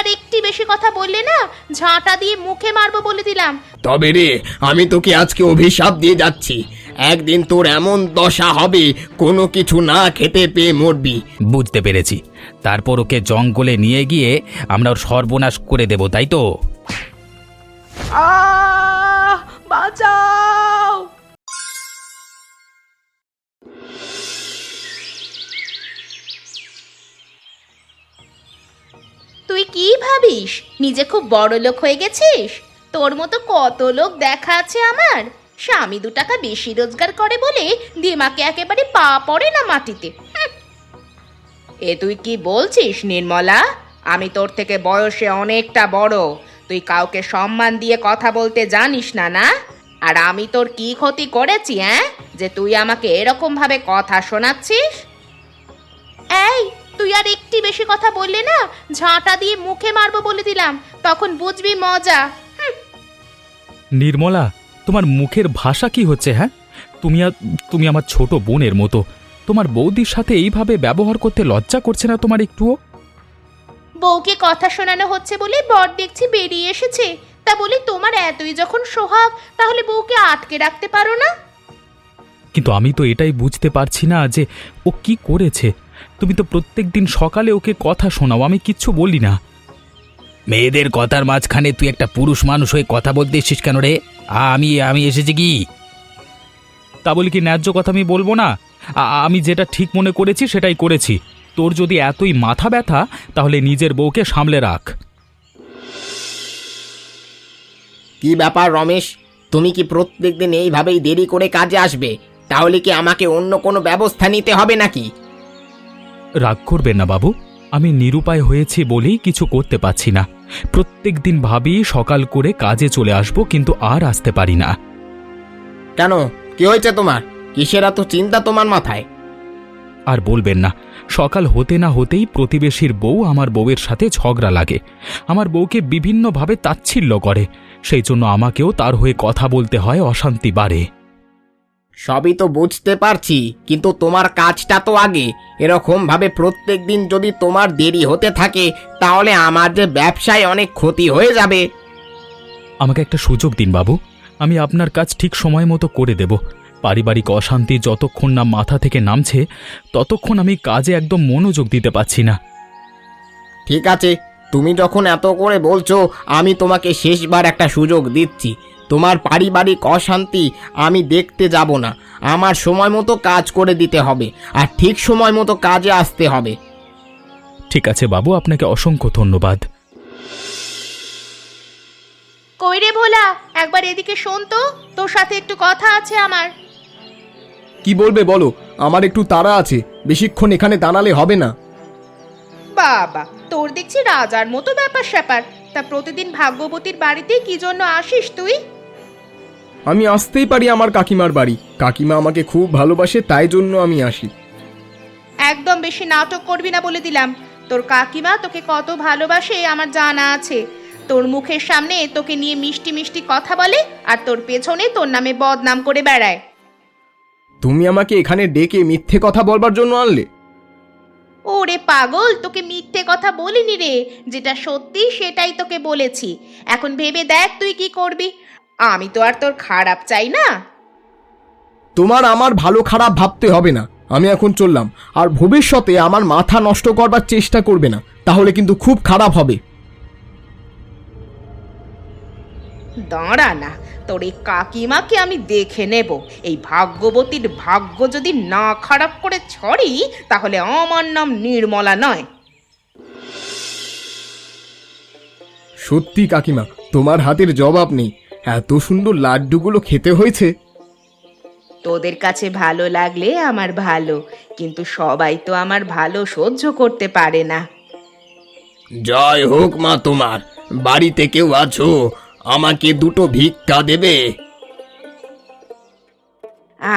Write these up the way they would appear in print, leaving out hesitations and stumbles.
আর একটি বেশি কথা বললে না ঝাঁটা দিয়ে মুখে মারবো বলে দিলাম। তবে রে, আমি তোকে আজকে অভিশাপ দিয়ে যাচ্ছি, একদিন তোর এমন দশা হবে কোনো কিছু না খেতে পেয়ে মরবি। বুঝতে পেরেছি। তারপর ওকে জঙ্গলে নিয়ে গিয়ে আমরা ওর সর্বনাশ করে দেব, তাই তো? বাঁচাও! তুই কি ভাবিস নিজে খুব বড় লোক হয়ে গেছিস? তোর মতো কত লোক দেখা আছে আমার। স্বামী 2 টাকা বেশি রোজগার করে বলে দিমাকে একেবারে পা পড়ে না মাটিতে। এ তুই কি বলছিস নির্মলা? আমি তোর থেকে বয়সে অনেকটা বড়, তুই কাউকে সম্মান দিয়ে কথা বলতে জানিস না, না? আর আমি তোর কি ক্ষতি করেছি যে তুই আমাকে এরকম ভাবে কথা শোনাচ্ছিস? এই, তুই আর একটি বেশি কথা বললে না ঝাঁটা দিয়ে মুখে মারবো বলে দিলাম, তখন বুঝবি মজা। নির্মলা, তোমার মুখের ভাষা কি হচ্ছে? হ্যাঁ, তুমি আমার ছোট বোনের মতো। তোমার বৌদির সাথে এইভাবে ব্যবহার করতে লজ্জা করছে না তোমার একটুও? বউকে কথা শোনানো হচ্ছে বলে বর দেখছি বেরিয়ে এসেছে, তা বলি তোমার এতই যখন সোহাগ, তাহলে বউকে আটকে রাখতে পারো না? কিন্তু আমি তো এটাই বুঝতে পারছি না যে ও কি করেছে। তুমি তো প্রত্যেকদিন সকালে ওকে কথা শোনাও, আমি কিচ্ছু বলি না। মেয়েদের কথার মাঝখানে তুই একটা পুরুষ মানুষ হয়ে কথা বলতে এসেছিস কেন রে? আমি এসেছি কি? তা বলি কি ন্যায্য কথা আমি বলবো না? আমি যেটা ঠিক মনে করেছি সেটাই করেছি। তোর যদি এতই মাথা ব্যথা তাহলে নিজের বউকে সামলে রাখ। কি ব্যাপার রমেশ, তুমি কি প্রত্যেকদিন এইভাবেই দেরি করে কাজে আসবে? তাহলে কি আমাকে অন্য কোনো ব্যবস্থা নিতে হবে নাকি? রাগ করবেন না বাবু, আমি নিরুপায় হয়েছি বলেই কিছু করতে পারছি না। প্রত্যেক দিন ভাবি সকাল করে কাজে চলে আসব, কিন্তু আর আসতে পারি না। কেন, কি হয়েছে তোমার? কিসের এত চিন্তা তোমার মাথায়? আর বলবেন না, সকাল হতে না হতেই প্রতিবেশীর বউ আমার বউয়ের সাথে ঝগড়া লাগে। আমার বউকে বিভিন্নভাবে তাচ্ছিল্য করে, সেই জন্য আমাকেও তার হয়ে কথা বলতে হয়, অশান্তি বাড়ে। সবই তো বুঝতে পারছি, কিন্তু তোমার কাজটা তো আগে। এরকম ভাবে প্রত্যেক দিন যদি তোমার দেরি হতে থাকে তাহলে আমার যে ব্যবসায় অনেক ক্ষতি হয়ে যাবে। আমাকে একটা সুযোগ দিন বাবু, আমি আপনার কাজ ঠিক সময় মতো করে দেব। পারিবারিক অশান্তি যতক্ষণ না মাথা থেকে নামছে ততক্ষণ আমি কাজে একদম মনোযোগ দিতে পারছি না। ঠিক আছে, তুমি যখন এত করে বলছো, আমি তোমাকে শেষবার একটা সুযোগ দিচ্ছি। তোমার পারিবারিক অশান্তি আমি দেখতে যাব না। আমার সময় মতো কাজ করে দিতে হবে, আর ঠিক সময় মতো কাজে আসতে হবে। ঠিক আছে বাবু, আপনাকে অসংখ্য ধন্যবাদ। কই রে ভোলা, একবার এদিকে শোন তো, তোর সাথে একটু কথা আছে আমার। কি বলবে বলো, আমার একটু তাড়া আছে, বেশিক্ষণ এখানে দাঁড়ালে হবে না। বাবা, তোর দেখছি রাজার মতো ব্যাপার স্যাপার। তা প্রতিদিন ভাগ্যবতীর বাড়িতে কি জন্য আসিস তুই? আমি আসতেই পারি আমার কাকিমার বাড়ি, কাকিমা আমাকে খুব ভালোবাসে, তাই জন্য আমি আসি। একদম বেশি নাটক করবি না বলে দিলাম। তোর কাকিমা তোকে কত ভালোবাসে আমার জানা আছে। তোর মুখের সামনে তোকে নিয়ে মিষ্টি মিষ্টি কথা বলে, আর তোর পেছনে তোর নামে বদনাম করে বেড়ায়। তুমি আমাকে এখানে ডেকে মিথ্যে কথা বলবার জন্য আনলে? ওরে পাগল, তোকে মিথ্যে কথা বলিনি রে, যেটা সত্যি সেটাই তোকে বলেছি। এখন ভেবে দেখ তুই কি করবি। আমি তো আর তোর খারাপ চাই না। তোমার আমার ভালো খারাপ ভাবতে হবে না, আমি এখন চললাম। আর ভবিষ্যতে আমার মাথা নষ্ট করবার চেষ্টা করবে না, তাহলে কিন্তু খুব খারাপ হবে। দাঁড়া না, তোর এই কাকিমাকে আমি দেখে নেব। এই ভাগ্যবতীর ভাগ্য যদি না খারাপ করে ছড়ি তাহলে আমার নাম নির্মলা নয়। সত্যি কাকিমা, তোমার হাতের জবাব নেই, এত সুন্দর লাড্ডুগুলো খেতে হয়েছে। তোদের কাছে ভালো লাগলে আমার ভালো, কিন্তু সবাই তো আমার ভালো সহ্য করতে পারে না। জয় হোক মা তোমার। বাড়িতে কেউ আছো? আমাকে 2টো ভিক্ষা দেবে?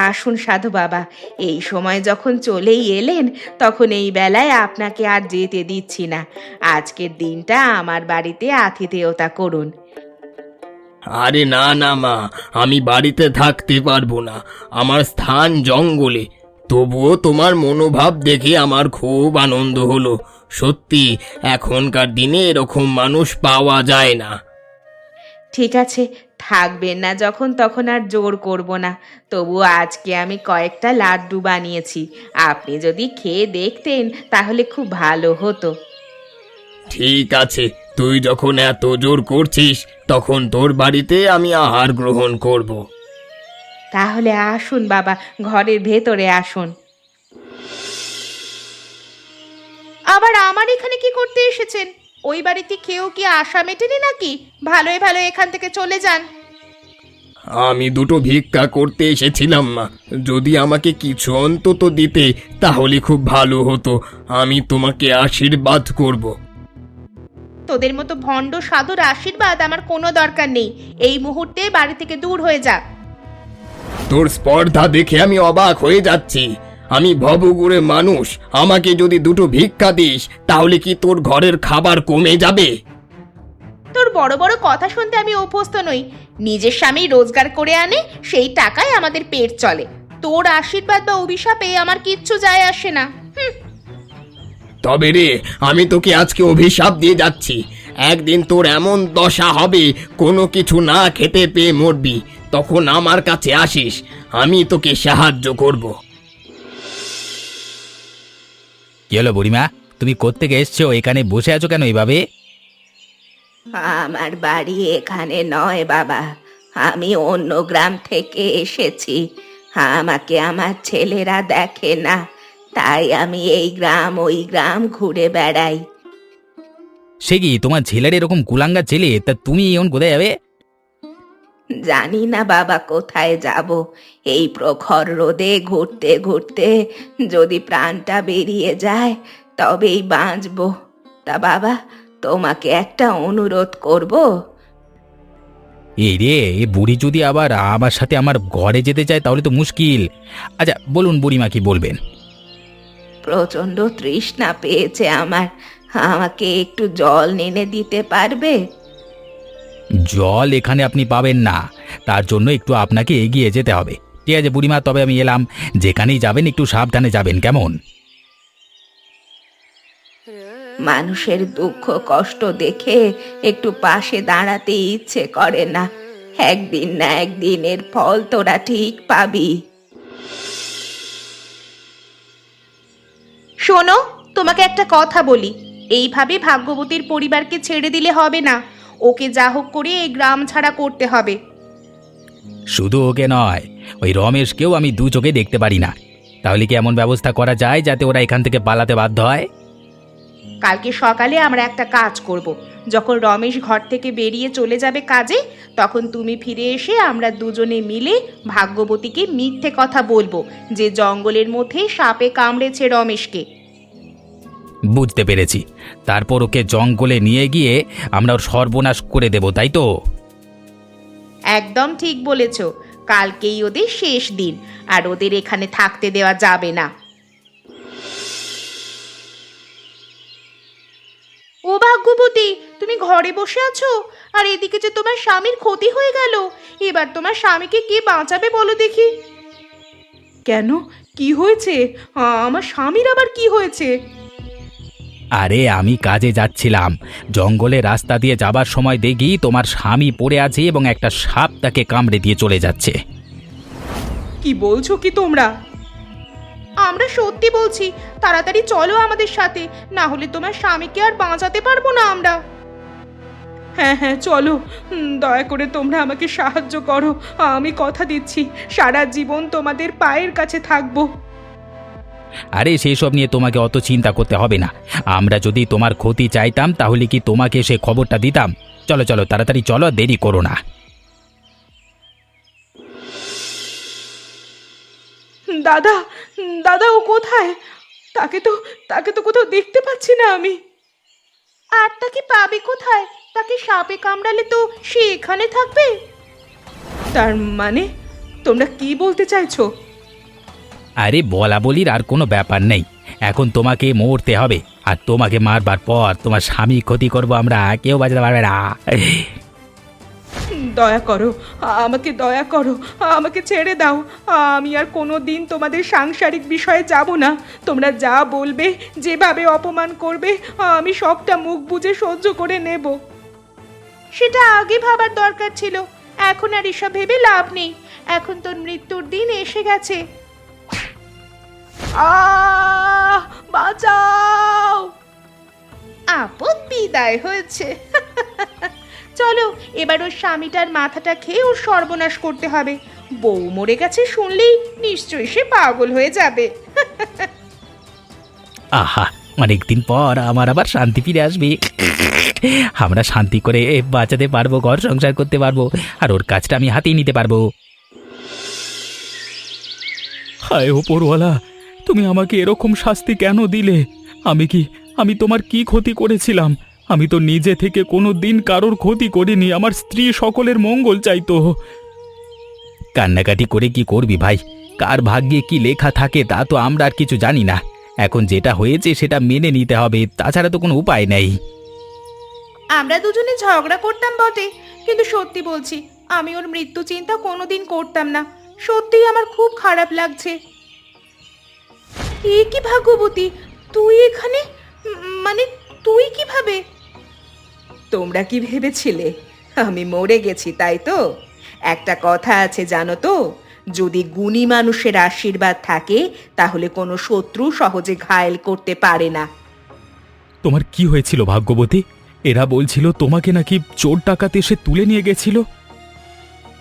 আসুন সাধু বাবা, এই সময় যখন চলেই এলেন তখন এই বেলায় আপনাকে আর যেতে দিচ্ছি না। আজকের দিনটা আমার বাড়িতে আতিথেয়তা করুন। আরে না না মা, আমি বাড়িতে থাকতে পারবো না, আমার স্থান জঙ্গলে। তবুও তোমার মনোভাব দেখে আমার খুব আনন্দ হলো। সত্যি এখনকার দিনে এরকম মানুষ পাওয়া যায় না। ঠিক আছে, থাকবেন না যখন তখন আর জোর করব না। তবু আজকে আমি কয়েকটা লাড্ডু বানিয়েছি, আপনি যদি খেয়ে দেখতেন তাহলে খুব ভালো হতো। ঠিক আছে, তুই যখন এত জোর করছিস তখন তোর বাড়িতে আমি আহার গ্রহণ করব। তাহলে আসুন বাবা, ঘরের ভেতরে আসুন। আবার আমার এখানে কি করতে এসেছেন? ওই বাড়িতে খেয়েও কি আশা মেটেনি নাকি? ভালোই ভালো এখান থেকে চলে যান। আমি দুটো ভিক্ষা করতে এসেছিলাম মা, যদি আমাকে কিছু অন্তত দিতে তাহলে খুব ভালো হতো। আমি তোমাকে আশীর্বাদ করব। তোদের মতো ভণ্ড সাধুর আশীর্বাদ আমার কোনো দরকার নেই। এই মুহূর্তে বাড়ি থেকে দূর হয়ে যা। তোর স্পর্ধা দেখে আমি অবাক হয়ে যাচ্ছি। আমি ভবগুড়ে মানুষ, আমাকে যদি দুটো ভিক্ষা দিস তাহলে কি তোর ঘরের খাবার কমে যাবে? তোর বড় বড় কথা শুনতে আমি অভ্যস্ত নই। নিজের স্বামী রোজগার করে আনে, সেই টাকায় আমাদের পেট চলে। তোর আশীর্বাদ বা অভিশাপে আমার কিচ্ছু যায় আসে না। তবে রে, আমি তোকে আজকে অভিশাপ দিয়ে যাচ্ছি। একদিন তোর এমন দশা হবে, কোনো কিছু না খেতে পেয়ে মরবি। তখন আমার কাছে আসিস, আমি তোকে সাহায্য করব। কি হলো বুড়িমা, তুমি কোত্থেকে এসছো? এখানে বসে আছো কেন এইভাবে? আমার বাড়ি এখানে নয় বাবা, আমি অন্য গ্রাম থেকে এসেছি। আমাকে আমার ছেলেরা দেখে না, তাই আমি এই গ্রাম ওই গ্রাম ঘুরে বেড়াই। সে কি, তোমার ছেলের এরকম কুলাঙ্গা ছেলে, তা তুমি এখন কোথায় যাবে? জানি না বাবা কোথায় যাব। এই প্রখর রোদে ঘুরতে ঘুরতে যদি প্রাণটা বেরিয়ে যায় তবেই বাঁচবো। তা বাবা, তোমাকে একটা অনুরোধ করব। এই রে, এ বুড়ি যদি আবার আমার সাথে আমার ঘরে যেতে চায় তাহলে তো মুশকিল। আচ্ছা বলুন বুড়িমা, কি বলবেন? প্রচন্ড তৃষ্ণা পেয়েছে আমার, আমাকে একটু জল এনে দিতে পারবে? জল এখানে আপনি পাবেন না, তার জন্য একটু আপনাকে এগিয়ে যেতে হবে। ঠিক আছে বুড়িমা, তবে আমি এলাম। যেখানেই যাবেন একটু সাবধানে যাবেন, কেমন? মানুষের দুঃখ কষ্ট দেখে একটু পাশে দাঁড়াতে ইচ্ছে করে না। একদিন না একদিন এর ফল তোরা ঠিক পাবি। শোনো, তোমাকে একটা কথা বলি। এইভাবে ভাগ্যবতীর পরিবারকে ছেড়ে দিলে হবে না। ওকে যা হোক করে এই গ্রাম ছাড়া করতে হবে। শুধু ওকে নয়, ওই রমেশকেও আমি দু চোখে দেখতে পারি না। তাহলে কি এমন ব্যবস্থা করা যায় যাতে ওরা এখান থেকে পালাতে বাধ্য হয়? কালকে সকালে আমরা একটা কাজ করব। যখন রমেশ ঘর থেকে বেরিয়ে চলে যাবে কাজে, তখন তুমি ফিরে এসে আমরা দুজনে মিলে ভাগ্যবতীকে মিথ্যে কথা বলবো যে জঙ্গলের মধ্যে সাপে কামড়েছে রমেশকে। বুঝতে পেরেছি। তারপর ওকে জঙ্গলে নিয়ে গিয়ে আমরা ওর সর্বনাশ করে দেব, তাই তো? একদম ঠিক বলেছ। কালকেই ওদের শেষ দিন, আর ওদের এখানে থাকতে দেওয়া যাবে না। ও ভাগ্যবতী, তুমি ঘরে বসে আছো, আর এদিকে যে তোমার স্বামীর ক্ষতি হয়ে গেল। এবার তোমার স্বামীকে কে বাঁচাবে বলো দেখি? কেন, কি হয়েছে? আমার স্বামীর আবার কি হয়েছে? আরে আমি কাজে যাচ্ছিলাম, জঙ্গলে রাস্তা দিয়ে যাবার সময় দেখি তোমার স্বামী পড়ে আছে এবং একটা সাপ তাকে কামড়ে দিয়ে চলে যাচ্ছে। কি বলছো কি তোমরা? আমরা সত্যি বলছি। তাড়াতাড়ি চলো আমাদের সাথে, না হলে তোমার স্বামীকে আর বাঁচাতে পারবো না আমরা। হ্যাঁ হ্যাঁ চলো, দয়া করে তোমরা আমাকে সাহায্য করো। আমি কথা দিচ্ছি সারা জীবন তোমাদের পায়ের কাছে থাকবো। আরে সেই সব নিয়ে তোমাকে অত চিন্তা করতে হবে না। আমরা যদি তোমার ক্ষতি চাইতাম তাহলে কি তোমাকে সে খবরটা দিতাম? চলো চলো, তাড়াতাড়ি চলো, দেরি করো না। দাদা, দাদা ও কোথায়? তাকে তো কোথাও দেখতে পাচ্ছি না আমি। আর তাকে পাবে কোথায়? তাকে সাপে কামড়ালে তো সে এখানে থাকবে। তার মানে তোমরা কি বলতে চাইছো? আরে বলা বলির আর কোনো ব্যাপার নেই। এখন তোমাকে মরতে হবে, আর তোমাকে মারবার পর তোমার স্বামী ক্ষতি করবো আমরা, কেউ বাঁচাতে পারবে না। দয়া করো, আমাকে দয়া করো, আমাকে ছেড়ে দাও। আমি আর কোনো দিন তোমাদের সাংসারিক বিষয়ে যাব না। তোমরা যা বলবে, যেভাবে অপমান করবে, আমি সবটা মুখ বুজে সহ্য করে নেব। সেটা আগে ভাবার দরকার ছিল, এখন আর এসব ভেবে লাভ নেই। এখন তোর মৃত্যুর দিন এসে গেছে। বাঁচাও! আপদ বিদায় হয়েছে। চলো এবার ওর স্বামীটার মাথাটা খেয়ে ওর সর্বনাশ করতে হবে। বউ মরে গেছে শুনলেই নিশ্চয়ই সে পাগল হয়ে যাবে। আহা, অনেকদিন পর আমার আবার শান্তি ফিরে আসবে। আমরা শান্তি করে বাঁচাতে পারবো, ঘর সংসার করতে পারবো, আর ওর কাজটা আমি হাতেই নিতে পারবো। হায় ওপরওয়ালা, তুমি আমাকে এরকম শাস্তি কেন দিলে? আমি তোমার কি ক্ষতি করেছিলাম? আমি তো নিজে থেকে কোনো দিন কারোর ক্ষতি করিনি। আমার স্ত্রী সকলের মঙ্গল চাইতো। কান্নাকাটি করে কি করবি ভাই? কার ভাগ্যে কি লেখা থাকে তা তো আমরা আর কিছু জানি না। এখন যেটা হয়েছে সেটা মেনে নিতে হবে, তাছাড়া তো কোনো উপায় নেই। আমরা দুজনে ঝগড়া করতাম বটে, কিন্তু সত্যি বলছি আমি ওর মৃত্যু চিন্তা কোনোদিন করতাম না। সত্যিই আমার খুব খারাপ লাগছে। এ কি ভাগ্যবতী, তুই এখানে? মানে তুই কিভাবে? তোমরা কি ভেবেছিলে আমি মরে গেছি, তাই তো? একটা কথা আছে জানো তো, যদি গুণী মানুষের আশীর্বাদ থাকে তাহলে কোনো শত্রু সহজে ঘায়েল করতে পারে না। তোমার কি হয়েছিল ভাগ্যবতী? এরা বলছিল তোমাকে নাকি চোর ডাকাত এসে তুলে নিয়ে গেছিল।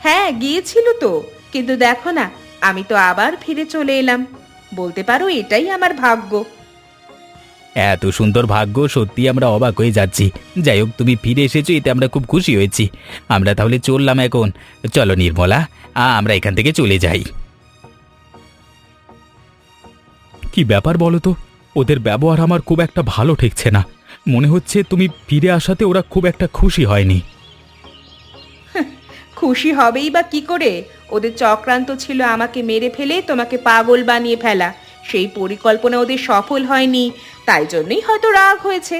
হ্যাঁ, গিয়েছিল তো, কিন্তু দেখো না, আমি তো আবার ফিরে চলে এলাম। বলতে পারো এটাই আমার ভাগ্য। এত সুন্দর ভাগ্য, সত্যি আমরা অবাক হয়ে যাচ্ছি। যাই হোক, তুমি ফিরে এসেছো, এতে আমরা খুব খুশি হয়েছি। আমরা তাহলে চললাম এখন। চলো নির্মলা, আমরা এখান থেকে চলে যাই। কি ব্যাপার বলো তো? ওদের ব্যবহার আমার খুব একটা ভালো ঠেকছে না। মনে হচ্ছে তুমি ফিরে আসাতে ওরা খুব একটা খুশি হয়নি। খুশি হবেই বা কি করে? ওদের চক্রান্ত ছিল আমাকে মেরে ফেলে তোমাকে পাগল বানিয়ে ফেলা। সেই পরিকল্পনা ওদের সফল হয়নি, তাই জন্যই হয়তো রাগ হয়েছে।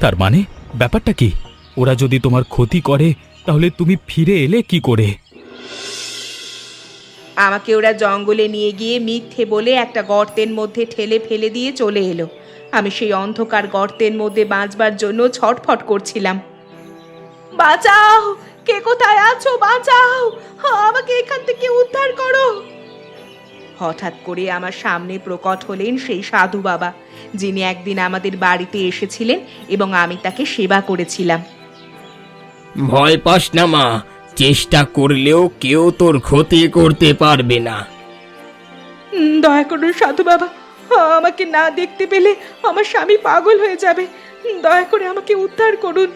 তার মানে ব্যাপারটা কি? ওরা যদি তোমার ক্ষতি করে তাহলে তুমি ফিরে এলে কি করে? আমাকে ওরা জঙ্গলে নিয়ে গিয়ে মিথ্যে বলে একটা গর্তের মধ্যে ঠেলে ফেলে দিয়ে চলে এলো। আমি সেই অন্ধকার গর্তের মধ্যে বাঁচবার জন্য ছটফট করছিলাম। বাঁচাও! কে কোথায় আছো? বাঁচাও! আমাকে এখান থেকে উদ্ধার করো! হঠাৎ করে আমার সামনে প্রকট হলেন সেই সাধু বাবা, যিনি একদিন আমাদের বাড়িতে এসেছিলেন এবং আমি তাকে সেবা করেছিলাম। ভয় পাস না মা, চেষ্টা করলেও কেউ তোর ক্ষতি করতে পারবে না। দয়া করুন সাধু বাবা, আমাকে না দেখতে পেলে আমার স্বামী পাগল হয়ে যাবে। দয়া করে আমাকে উদ্ধার করুন।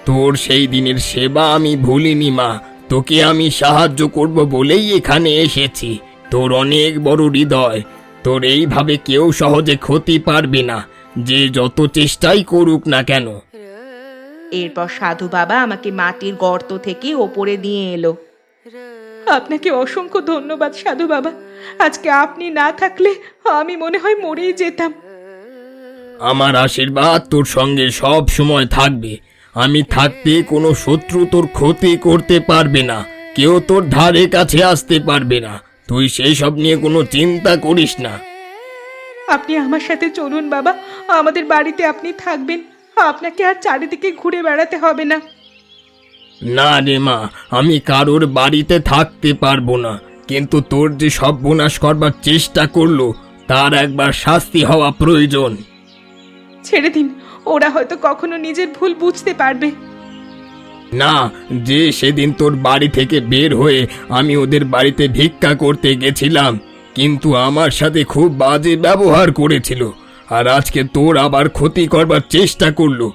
তোর সেই দিনের সেবা আমি ভুলিনি মা। তোকে আমি সাহায্য করব বলেই এখানে এসেছি। তোর অনেক বড় হৃদয়, তোর এইভাবে কেউ সহজে ক্ষতি পারবে না, যে যত চেষ্টাই করুক না কেন। এরপর সাধু বাবা আমাকে মাটির গর্ত থেকে ওপরে নিয়ে এলো। আপনাকে অসংখ্য ধন্যবাদ সাধু বাবা। আজকে আপনি না থাকলে আমি মনে হয় মরেই যেতাম। আমার আশীর্বাদ তোর সঙ্গে সব সময় থাকবে। আমি থাকতে কোনো শত্রু তোর ক্ষতি করতে পারবে না, কেউ তোর ধারে কাছে আসতে পারবে না। তুই সেই সব নিয়ে কোনো চিন্তা করিস না। আপনি আমার সাথে চলুন বাবা, আমাদের বাড়িতে আপনি থাকবেন। আপনাকে আর চারিদিকে ঘুরে বেড়াতে হবে না। না রে মা, আমি কারোর বাড়িতে থাকতে পারবো না, কিন্তু তোর যে সর্বনাশ করবার চেষ্টা করলো তার একবার শাস্তি হওয়া প্রয়োজন। ছেড়ে দিন, ওরা হয়তো কখনো নিজের ভুল বুঝতে পারবে না, যে সেদিন তোর বাড়ি থেকে বের হয়ে আমি ওদের বাড়িতে ভিক্ষা করতে গেছিলাম, কিন্তু আমার সাথে খুব বাজে ব্যবহার করেছিল, আর আজকে তোর আবার ক্ষতি করবার চেষ্টা করলো।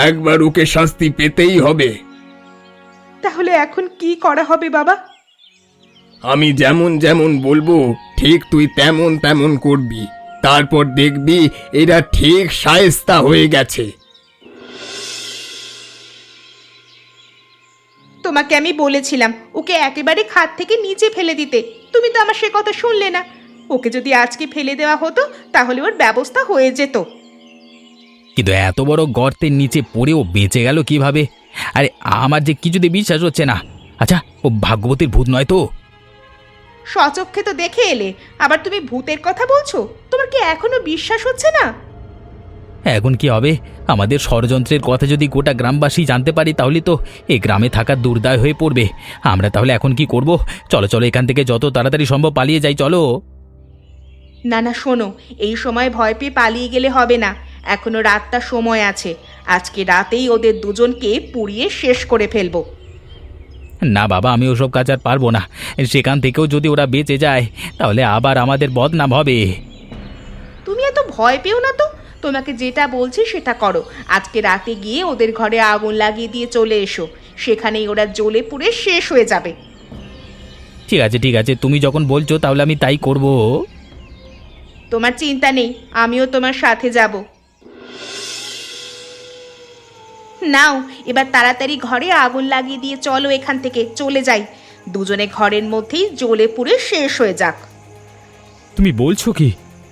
একবার ওকে শাস্তি পেতেই হবে। তাহলে এখন কি করা হবে বাবা? আমি যেমন যেমন বলবো ঠিক তুই তেমন তেমন করবি, তারপর দেখবি এরা ঠিক শায়েস্তা হয়ে গেছে। তোমাকে আমি বলেছিলাম ওকে একেবারে খাট থেকে নিচে ফেলে দিতে, তুমি তো আমার সে কথা শুনলে না। ওকে যদি আজকে ফেলে দেওয়া হতো তাহলে ওর ব্যবস্থা হয়ে যেত। কিন্তু এত বড় গর্তের নিচে পড়েও বেঁচে গেল কিভাবে? আরে আমার যে কিছুতে বিশ্বাস হচ্ছে না। আচ্ছা, ও ভাগ্যবতীর ভূত নয় তো? স্বচক্ষে তো দেখে এলে, আবার তুমি ভূতের কথা বলছো? তোমার কি এখনো বিশ্বাস হচ্ছে না? এখন কি হবে? আমাদের ষড়যন্ত্রের কথা যদি গোটা গ্রামবাসী জানতে পারি তাহলে তো এই গ্রামে থাকা দুর্দায় হয়ে পড়বে। আমরা তাহলে এখন কি করব? চলো চলো, এখান থেকে যত তাড়াতাড়ি সম্ভব পালিয়ে যাই, চলো। না না, শোনো, এই সময় ভয় পেয়ে পালিয়ে গেলে হবে না। এখনো রাতটা সময় আছে। আজকে রাতেই ওদের দুজনকে পুড়িয়ে শেষ করে ফেলবো। না বাবা, আমি ওসব কাজ আর পারবো না। সেখান থেকেও যদি ওরা বেঁচে যায় তাহলে আবার আমাদের বদনাম হবে। তুমি এত ভয় পেও না তো। তোমাকে যেটা বলছি সেটা করো। আজকে রাতে গিয়ে ওদের ঘরে আগুন লাগিয়ে দিয়ে চলে এসো। সেখানেই ওরা জ্বলে পুড়ে শেষ হয়ে যাবে। ঠিক আছে ঠিক আছে, তুমি যখন বলছো তাহলে আমি তাই করব। তোমার চিন্তা নেই, আমিও তোমার সাথে যাব। নাও, এবার তাড়াতাড়ি ঘরে আগুন লাগিয়ে দিয়ে চলো, এখান থেকে চলে যাই। দুজনে ঘরের মধ্যেই জ্বলে পুড়ে শেষ হয়ে যাক। তুমি বলছো কি?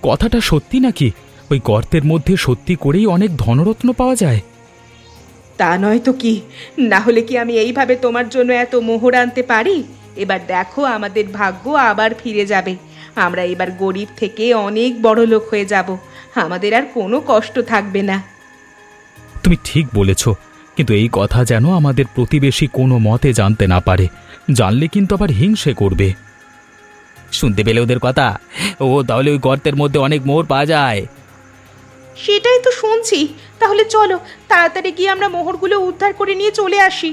কথাটা সত্যি নাকি? ওই গর্তের মধ্যে সত্যি করেই অনেক ধনরত্ন পাওয়া যায়? তা নয় তো কি? না হলে কি আমি এইভাবে তোমার জন্য এত মোহর আনতে পারি? এবার দেখো, আমাদের ভাগ্য আবার ফিরে যাবে। আমরা এবার গরিব থেকে অনেক বড় লোক হয়ে যাব। আমাদের আর কোনো কষ্ট থাকবে না। তুমি ঠিক বলেছ, কিন্তু এই কথা যেন আমাদের প্রতিবেশী কোনো মতে জানতে না পারে। জানলে কিন্তু আবার হিংসে করবে। শুনতে পেলে ওদের কথা? ও তাহলে ওই গর্তের মধ্যে অনেক মোহর পাওয়া যায়। সেটাই তো শুনছি। তাহলে চলো, তাড়াতাড়ি গিয়ে আমরা মোহরগুলো উদ্ধার করে নিয়ে চলে আসি।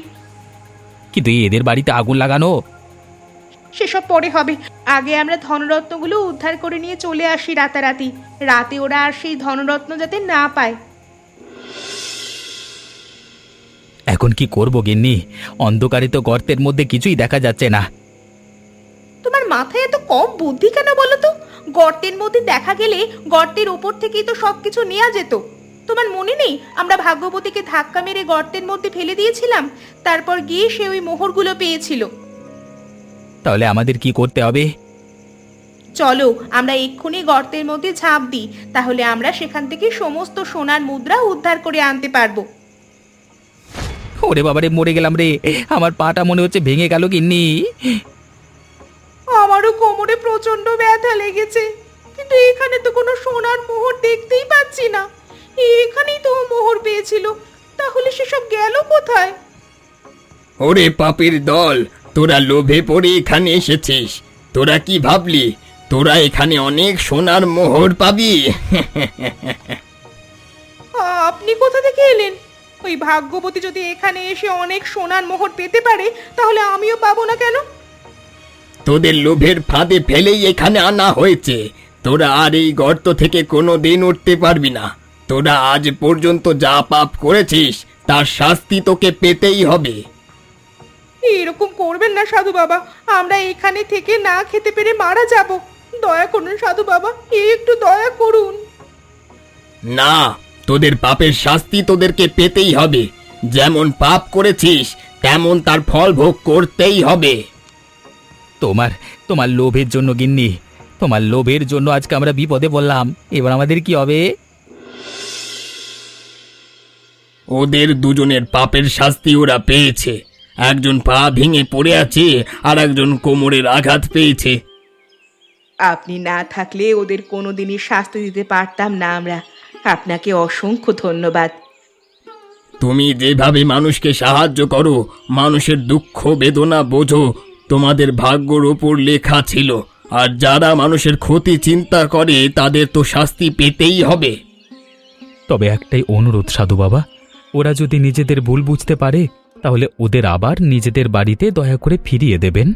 কিন্তু এদের বাড়িতে আগুন লাগানো। সেসব পরে হবে। আগে আমরা ধনরত্নগুলো উদ্ধার করে নিয়ে চলে আসি রাতারাতি। রাতে ওরা আর সেই ধনরত্ন যাতে না পায়। এখন কি করব গিন্নি? অন্ধকারে তো গর্তের মধ্যে কিছুই দেখা যাচ্ছে না। তোমার মাথায় এত কম বুদ্ধি কেন বলো তো? গর্তের মধ্যে দেখা গেলে গর্তের ওপর থেকেই তো সবকিছু নেওয়া যেত। তোমার মনে নেই আমরা ভাগ্যবতীকে ধাক্কা মেরে গর্তের মধ্যে ফেলে দিয়েছিলাম? তারপর গিয়ে সে ওই মোহরগুলো পেয়েছিল। তাহলে আমাদের কি করতে হবে? চলো, আমরা এক্ষুনি গর্তের মধ্যে ঝাঁপ দিই। তাহলে আমরা সেখান থেকে সমস্ত সোনার মুদ্রা উদ্ধার করে আনতে পারবো। ওরে বাবারে, মরে গেলাম রে। আমার পাটা মনে হচ্ছে ভেঙে গেল গিন্নি। আমারও কোমরে প্রচন্ড ব্যথা লেগেছে, কিন্তু এখানে তো কোনো সোনার মোহর দেখতেই পাচ্ছি না। এখানেই তো ও মোহর পেয়েছিল, তাহলে সেসব গেল কোথায়? ওরে পাপের দল, তোরা লোভে পড়ে এখানে এসেছিস। তোরা কি ভাবলি তোরা এখানে অনেক সোনার মোহর পাবি? আপনি কোথা থেকে এলেন? ওই ভাগ্যবতী যদি এখানে এসে অনেক সোনার মোহর পেতে পারে, তাহলে আমিও পাবো না কেন? তোদের লোভের ফাঁদে ফেলেই এখানে আনা হয়েছে। তোরা আর এই গর্ত থেকে কোনো দিন উঠতে পারবি না। তোরা আজ পর্যন্ত যা পাপ করেছিস তার শাস্তি তোকে পেতেই হবে। এরকম করবেন না সাধু বাবা, আমরা এখানে থেকে না খেতে পেরে মারা যাব। দয়া করুন সাধু বাবা, একটু দয়া করুন। না, তোদের পাপের শাস্তি তোদেরকে পেতেই হবে। যেমন পাপ করেছিস তেমন তার ফল ভোগ করতেই হবে। তোমার তোমার লোভের জন্য গিন্নি, তোমার লোভের জন্য আজকে আমরা বিপদে পড়লাম। এবার আমাদের কি হবে? ওদের দুজনের পাপের শাস্তি ওরা পেয়েছে। একজন পা ভেঙে পড়ে আছে, আর একজন কোমরের আঘাত পেয়েছে। আপনি না থাকলে ওদের কোনোদিনই শাস্তি দিতে পারতাম না আমরা। আপনাকে অসংখ্য ধন্যবাদ। তুমি যেভাবে মানুষকে সাহায্য করো, মানুষের দুঃখ বেদনা বোঝো, তোমাদের ভাগ্যর ওপর লেখা ছিল। আর যারা মানুষের ক্ষতি চিন্তা করে তাদের তো শাস্তি পেতেই হবে। তবে একটাই অনুরোধ সাধু বাবা, ওরা যদি নিজেদের ভুল বুঝতে পারে তাহলে ওদের আবার নিজেদের বাড়িতে দয়া করে ফিরিয়ে দেবেন।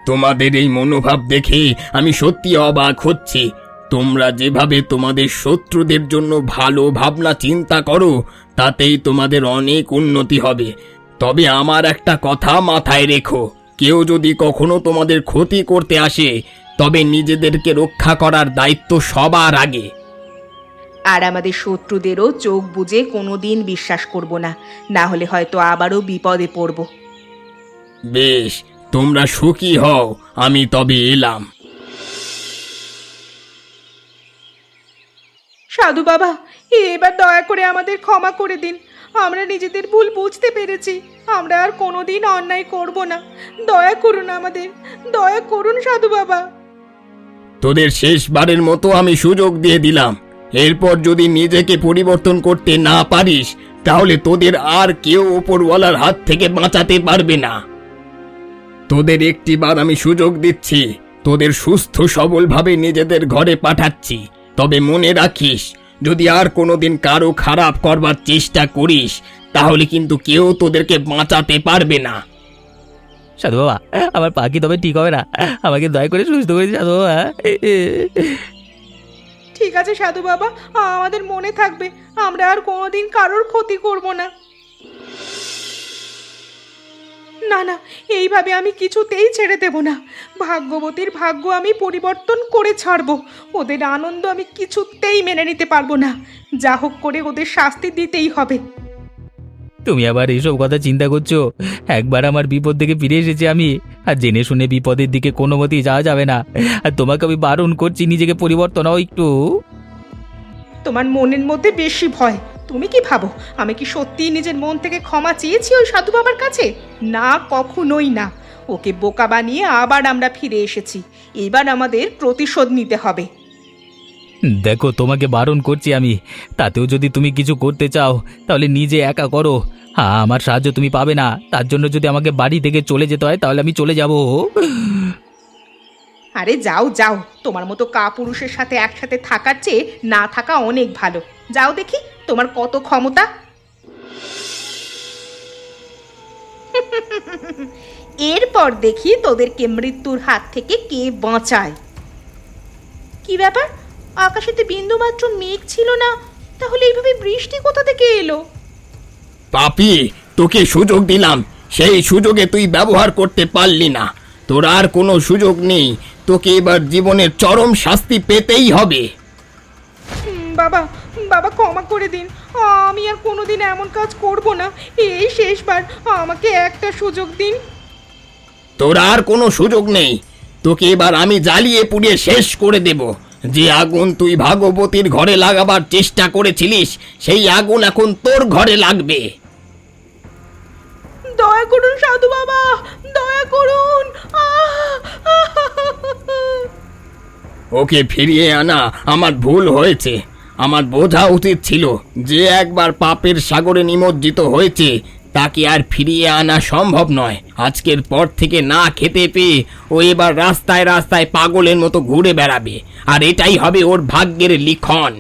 তোমাদের এই মনোভাব দেখে আমি সত্যি অবাক হচ্ছি। তোমরা যেভাবে তোমাদের শত্রুদের জন্য ভালো ভাবনা চিন্তা করো, তাতেই তোমাদের অনেক উন্নতি হবে। তবে আমার একটা কথা মাথায় রেখো, কেউ যদি কখনো তোমাদের ক্ষতি করতে আসে তবে নিজেদেরকে রক্ষা করার দায়িত্ব সবার আগে। আর আমাদের শত্রুদেরও চোখ বুজে কোনোদিন বিশ্বাস করব না, না হলে হয়তো আবারও বিপদে পড়ব। বেশ, তোমরা সুখী হও, আমি তবে এলাম। সাধু বাবা, এবার দয়া করে আমাদের ক্ষমা করে দিন। আমরা নিজেদের ভুল বুঝতে পেরেছি। আমরা আর কোনোদিন অন্যায় করব না। দয়া করুন আমাদের, দয়া করুন সাধু বাবা। তোদের শেষবারের মতো আমি সুযোগ দিয়ে দিলাম। এরপর যদি নিজেকে পরিবর্তন করতে না পারিস তাহলে তোদের আর কেউ ওপরওয়ালার হাত থেকে বাঁচাতে পারবে না। তোদের একটিবার আমি সুযোগ দিচ্ছি, তোদের সুস্থ সবলভাবে নিজেদের ঘরে পাঠাচ্ছি। তবে মনে রাখিস, যদি আর কোনোদিন কারো খারাপ করবার চেষ্টা করিস তাহলে কিন্তু কেউ তোদেরকে বাঁচাতে পারবে না। সাধু বাবা, আমার পা কি তবে ঠিক হবে না? আমাকে দয়া করে সুস্থ করে দিন সাধু বাবা। ঠিক আছে সাধু বাবা, আমাদের মনে থাকবে। আমরা আর কোনোদিন কারোর ক্ষতি করব না। না না, এইভাবে আমি কিছুতেই ছেড়ে দেব না। ভাগ্যবতীর ভাগ্য আমি পরিবর্তন করে ছাড়বো। ওদের আনন্দ আমি কিছুতেই মেনে নিতে পারবো না। যা হোক করে ওদের শাস্তি দিতেই হবে। তুমি আবার এইসব কথা চিন্তা করছো? একবার আমার বিপদ থেকে ফিরে এসেছি আমি, আর জেনে শুনে বিপদের দিকে কোনো মতেই যাওয়া যাবে না। আর তোমাকে আমি বারণ করছি, নিজেকে পরিবর্তন হও একটু। তোমার মনের মধ্যে বেশি ভয়। তুমি কি ভাবো আমি কি সত্যিই নিজের মন থেকে ক্ষমা চেয়েছি ওই সাধু বাবার কাছে? না, কখনোই না। ওকে বোকা বানিয়ে আবার আমরা ফিরে এসেছি। এবার আমাদের প্রতিশোধ নিতে হবে। দেখো, তোমাকে বারণ করছি আমি। তাতেও যদি তুমি কিছু করতে চাও তাহলে নিজে একা করো। হ্যাঁ, আমার সাহায্য তুমি পাবে না। তার জন্য যদি আমাকে বাড়ি থেকে চলে যেতে হয় তাহলে আমি চলে যাব। আরে যাও যাও, তোমার মতো কাপুরুষের সাথে একসাথে থাকার চেয়ে না থাকা অনেক ভালো। যাও দেখি তোমার কত ক্ষমতা। এরপর দেখি তোদেরকে মৃত্যুর হাত থেকে কে বাঁচায়। কি ব্যাপার, আকাশেতে বিন্দুমাত্র মেঘ ছিল না, তাহলে এইভাবে বৃষ্টি কোথা থেকে এলো? পাপী, তোকে সুযোগ দিলাম, সেই সুযোগে তুই ব্যবহার করতে পারলি না। তোর আর কোনো সুযোগ নেই। তোকে এবার জীবনের চরম শাস্তি পেতেই হবে। বাবা, বাবা ক্ষমা করে দিন। আমি আর কোনোদিন এমন কাজ করব না। এই শেষবার আমাকে একটা সুযোগ দিন। তোর আর কোনো সুযোগ নেই। তোকে এবার আমি জ্বালিয়ে পুড়িয়ে শেষ করে দেব। যে আগুন তুই ভাগবতীর ঘরে লাগাবার চেষ্টা করেছিলিস সেই আগুন এখন তোর ঘরে লাগবে। দয়া করুন সাধু বাবা, দয়া করুন। ওকে ফিরিয়ে আনা আমার ভুল হয়েছে। আমার বোঝা উচিত ছিল যে একবার পাপের সাগরে নিমজ্জিত হয়েছে তাকে আর ফিরিয়ে আনা সম্ভব নয়। আজকের পর থেকে না খেতে পেয়ে ও এবার রাস্তায় রাস্তায় পাগলের মতো ঘুরে বেড়াবে, আর এটাই হবে ওর ভাগ্যের লিখন।